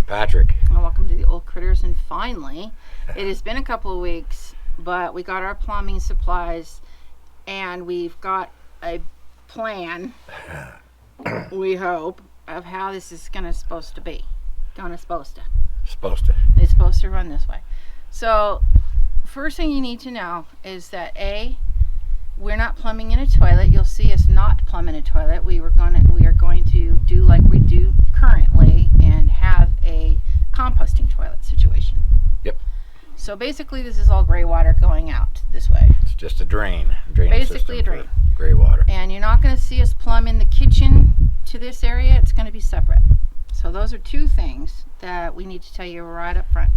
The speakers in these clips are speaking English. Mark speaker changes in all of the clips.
Speaker 1: Patrick.
Speaker 2: And welcome to the Old Critters. And finally, it has been a couple of weeks, but we got our plumbing supplies and we've got a plan, we hope, of how this is supposed to be. It's supposed to run this way. So first thing you need to know is that we're not plumbing in a toilet. You'll see us not plumbing a toilet. We are going to do like we do currently and have a composting toilet situation.
Speaker 1: Yep.
Speaker 2: So basically this is all gray water going out this way.
Speaker 1: It's just a drain.
Speaker 2: Basically a drain.
Speaker 1: Gray water.
Speaker 2: And you're not going to see us plumb in the kitchen to this area. It's going to be separate. So those are two things that we need to tell you right up front.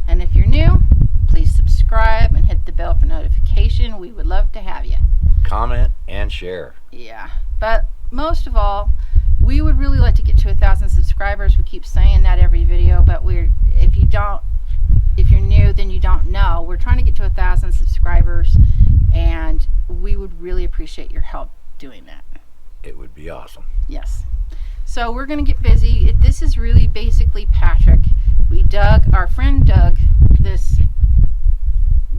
Speaker 2: And if you're new, please subscribe and hit the bell for notification. We would love to have you.
Speaker 1: Comment and share.
Speaker 2: Yeah. But most of all, we would really like to get to 1,000 subscribers. We keep saying that every video, but if you're new, then you don't know. We're trying to get to 1,000 subscribers, and we would really appreciate your help doing that.
Speaker 1: It would be awesome.
Speaker 2: Yes. So we're going to get busy. This is really basically Patrick. Our friend dug this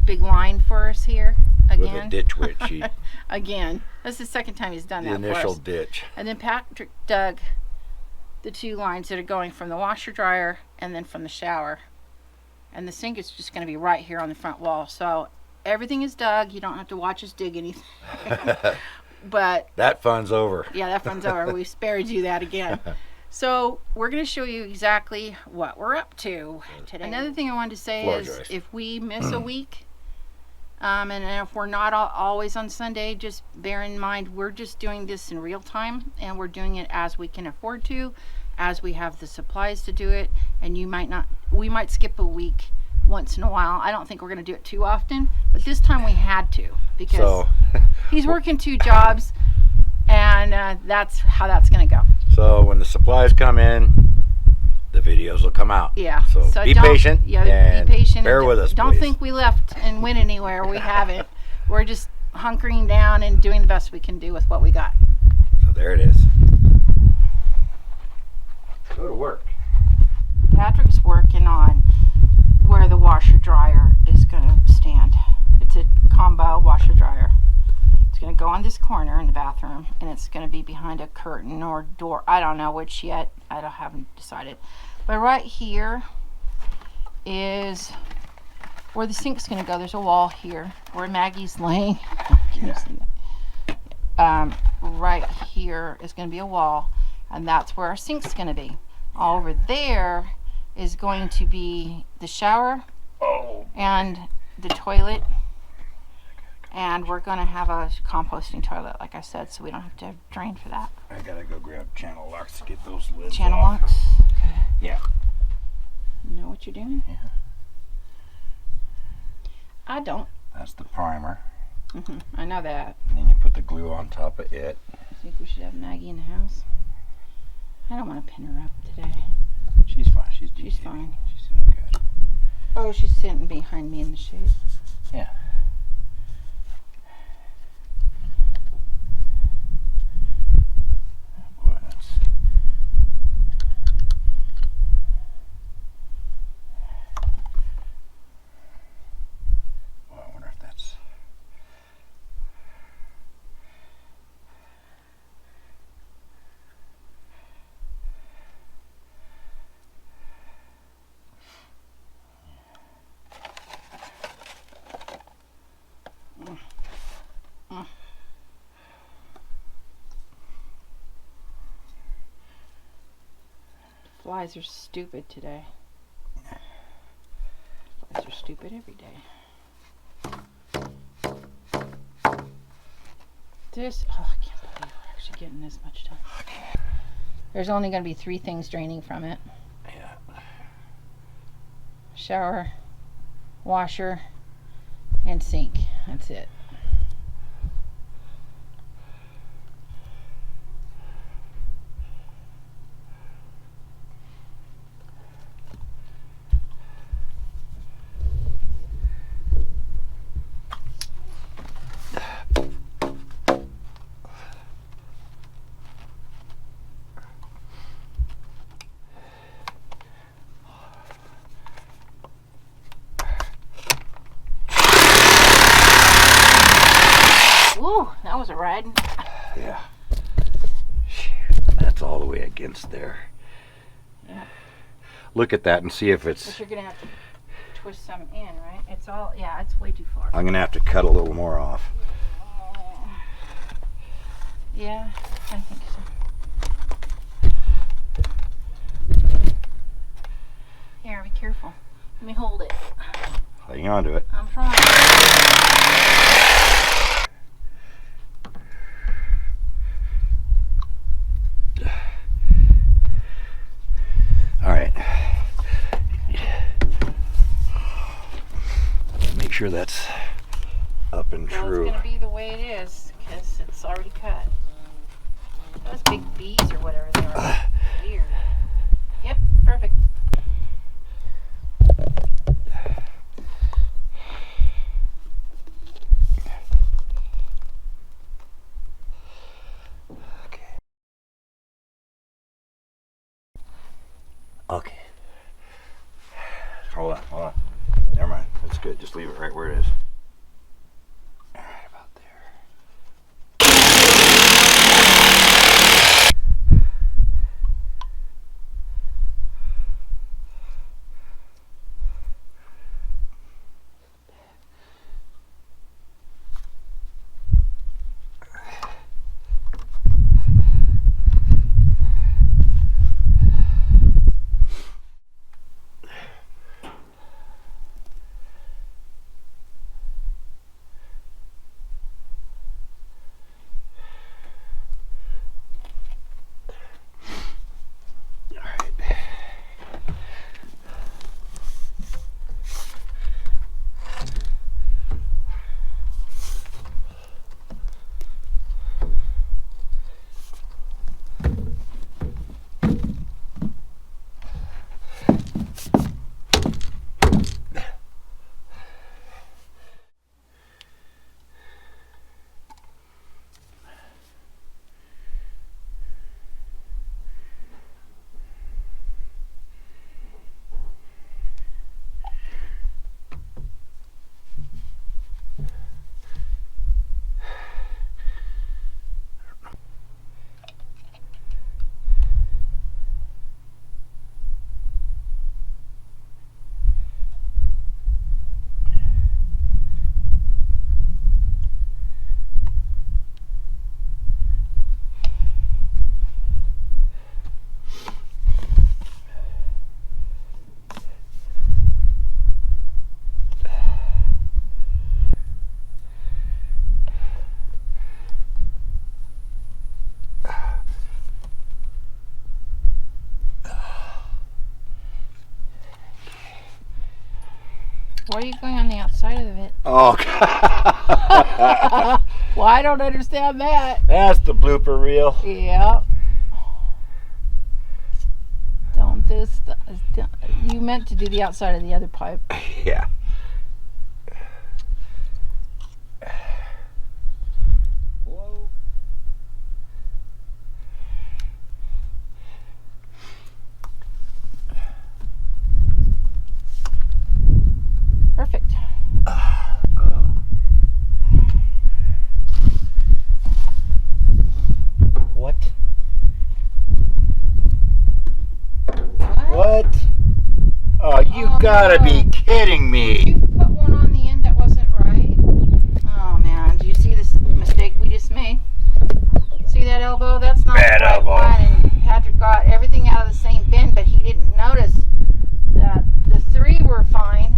Speaker 2: big line for us here again.
Speaker 1: With a ditch witch.
Speaker 2: Again. That's the second time he's done that for us.
Speaker 1: The initial ditch.
Speaker 2: And then Patrick dug the two lines that are going from the washer dryer and then from the shower. And the sink is just going to be right here on the front wall. So everything is dug. You don't have to watch us dig anything. But
Speaker 1: that fun's over.
Speaker 2: Yeah, that fun's over. We spared you that again. So we're going to show you exactly what we're up to today. Another thing I wanted to say is if we miss a week, and if we're not always on Sunday, just bear in mind we're just doing this in real time, and we're doing it as we can afford to, as we have the supplies to do it. And we might skip a week once in a while. I don't think we're going to do it too often, but this time we had to because he's working 2 jobs, and that's how that's going to go.
Speaker 1: So when the supplies come in, the videos will come out.
Speaker 2: Yeah.
Speaker 1: So be patient.
Speaker 2: Yeah, be patient.
Speaker 1: Bear with us,
Speaker 2: Don't think we left and went anywhere. We haven't. We're just hunkering down and doing the best we can do with what we got.
Speaker 1: So there it is. Go to work.
Speaker 2: Patrick's working on where the washer dryer is going to stand. It's a combo washer dryer. It's going to go on this corner in the bathroom, and it's going to be behind a curtain or door. I don't know which yet. I haven't decided. But right here is where the sink's going to go. There's a wall here where Maggie's laying. Can you see that? Right here is going to be a wall, and that's where our sink's going to be. All over there is going to be the shower and the toilet. And we're going to have a composting toilet, like I said, so we don't have to drain for that.
Speaker 1: I got to go grab channel locks to get those lids
Speaker 2: Channel
Speaker 1: off.
Speaker 2: locks? Okay.
Speaker 1: Yeah.
Speaker 2: You know what you're doing?
Speaker 1: Yeah.
Speaker 2: I don't.
Speaker 1: That's the primer.
Speaker 2: I know that.
Speaker 1: And then you put the glue on top of it.
Speaker 2: I think we should have Maggie in the house. I don't want to pin her up today.
Speaker 1: She's fine. She's
Speaker 2: fine.
Speaker 1: She's doing good.
Speaker 2: Oh, she's sitting behind me in the shade.
Speaker 1: Yeah.
Speaker 2: Flies are stupid today. Flies are stupid every day. I can't believe we're actually getting this much done. There's only going to be 3 things draining from it.
Speaker 1: Yeah.
Speaker 2: Shower, washer, and sink. That's it. Whew, that was a ride.
Speaker 1: Yeah. That's all the way against there.
Speaker 2: Yeah.
Speaker 1: Look at that and see if it's...
Speaker 2: But you're going to have to twist some in, right? It's all, yeah, it's way too far.
Speaker 1: I'm going to have to cut a little more off.
Speaker 2: Yeah, I think so. Here, be careful. Let me hold it.
Speaker 1: Hang on to it.
Speaker 2: I'm trying.
Speaker 1: All right. Make sure that's up and
Speaker 2: Well,
Speaker 1: true.
Speaker 2: it's going to be the way it is because it's already cut. Those big bees or whatever they are. Weird. Yep, perfect.
Speaker 1: Okay. Hold on. Never mind. That's good. Just leave it right where it is. All right, about there.
Speaker 2: Why are you going on the outside of it?
Speaker 1: Oh, God.
Speaker 2: Well, I don't understand that.
Speaker 1: That's the blooper reel.
Speaker 2: Yep. Don't this. You meant to do the outside of the other pipe.
Speaker 1: Yeah. Whoa.
Speaker 2: Perfect.
Speaker 1: What? What? Oh, you gotta be kidding me.
Speaker 2: You put one on the end that wasn't right. Oh man, do you see this mistake we just made? See that elbow? That's not
Speaker 1: Bad
Speaker 2: the right
Speaker 1: elbow.
Speaker 2: one. And Patrick got everything out of the same bin, but he didn't notice that the three were fine,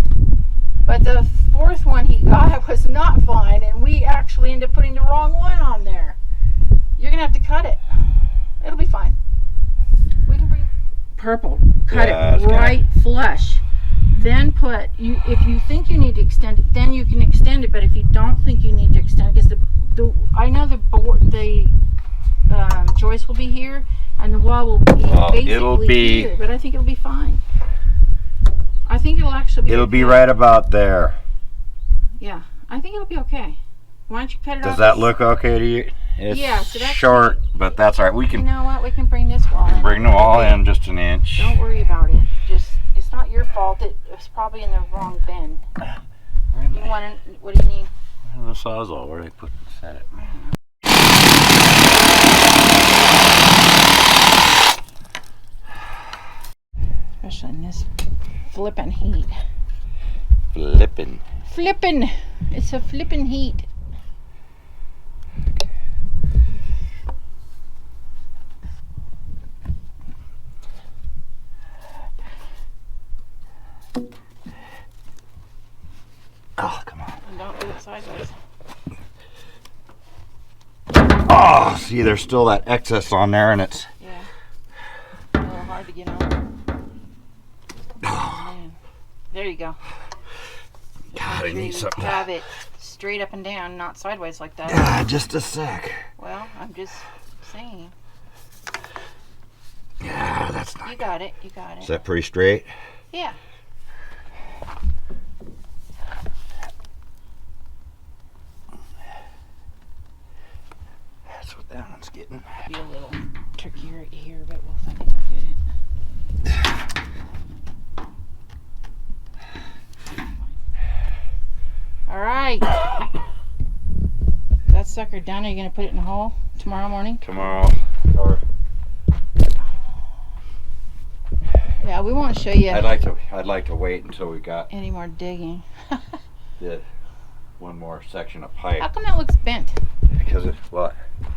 Speaker 2: but the fourth one he got was not fine, and we actually ended up putting the wrong one on there. You're gonna have to cut it. It'll be fine. We can bring purple. Cut it right flush. Then put you. If you think you need to extend it, then you can extend it. But if you don't think you need to extend, because I know the joist will be here, and the wall will be basically here. But I think it'll be fine. I think it'll actually be.
Speaker 1: It'll be right about there.
Speaker 2: Yeah, I think it'll be okay. Why don't you cut it off?
Speaker 1: Does that look okay to you? It's
Speaker 2: so that's
Speaker 1: short, but that's all right. We can
Speaker 2: You know what? We can bring this wall in.
Speaker 1: bring them all in just an inch.
Speaker 2: Don't worry about it. Just, it's not your fault. It's probably in the wrong bin. You want to, what do you need?
Speaker 1: The sawzall, where they put set it.
Speaker 2: Especially in this flippin' heat.
Speaker 1: Flippin'.
Speaker 2: Flippin'! It's a flippin' heat.
Speaker 1: Oh, come on.
Speaker 2: And don't do it sideways.
Speaker 1: Oh, see, there's still that excess on there, and it's...
Speaker 2: Yeah. A little hard to get on. Oh, man. There you go.
Speaker 1: God, I need something.
Speaker 2: Have it straight up and down, not sideways like that.
Speaker 1: Yeah, just a sec.
Speaker 2: Well, I'm just saying.
Speaker 1: Yeah, that's not...
Speaker 2: You got it. You got it.
Speaker 1: Is that pretty straight?
Speaker 2: Yeah.
Speaker 1: That's what that one's getting.
Speaker 2: Be a little tricky right here, but we'll think we'll get it. All right. That sucker done. Are you gonna put it in the hole tomorrow morning?
Speaker 1: Tomorrow. Or
Speaker 2: Yeah, we won't show you
Speaker 1: I'd like to wait until we got
Speaker 2: any more digging.
Speaker 1: the one more section of
Speaker 2: How
Speaker 1: pipe.
Speaker 2: come that looks bent?
Speaker 1: Because it what?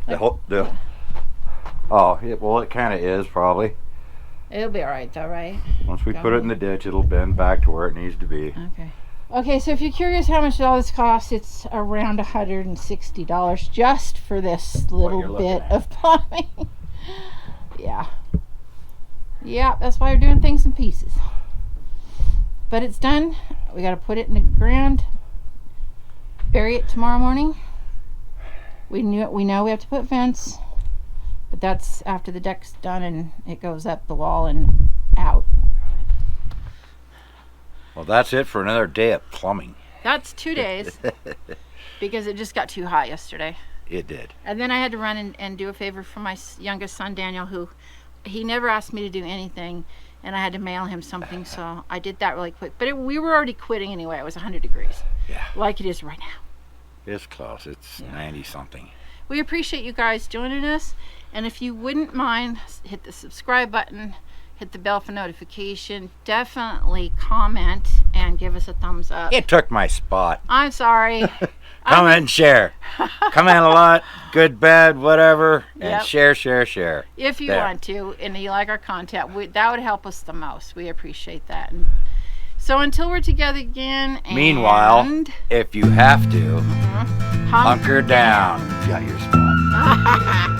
Speaker 1: The whole Oh, well, it kind of is probably.
Speaker 2: It'll be all right, though, right?
Speaker 1: Once we put it in the ditch, it'll bend back to where it needs to be.
Speaker 2: Okay. Okay, so if you're curious how much all this costs, it's around $160 just for this little bit of plumbing. Yeah. Yeah, that's why we're doing things in pieces. But it's done. We got to put it in the ground, bury it tomorrow morning. We know we have to put fence, but that's after the deck's done and it goes up the wall and out.
Speaker 1: Well, that's it for another day of plumbing.
Speaker 2: That's 2 days because it just got too hot yesterday.
Speaker 1: It did.
Speaker 2: And then I had to run and do a favor for my youngest son, Daniel, who he never asked me to do anything, and I had to mail him something, so I did that really quick. But we were already quitting anyway. It was 100 degrees.
Speaker 1: Yeah.
Speaker 2: Like it is right now.
Speaker 1: It's close. It's 90-something.
Speaker 2: We appreciate you guys joining us, and if you wouldn't mind, hit the subscribe button, hit the bell for notification, definitely comment and give us a thumbs up.
Speaker 1: It took my spot.
Speaker 2: I'm sorry.
Speaker 1: Comment and share. Comment a lot, good, bad, whatever, and
Speaker 2: Yep.
Speaker 1: share.
Speaker 2: If you
Speaker 1: There.
Speaker 2: want to, and you like our content, that would help us the most. We appreciate that. And so until we're together again, and
Speaker 1: Meanwhile, if you have to, hunker down. You got your spot.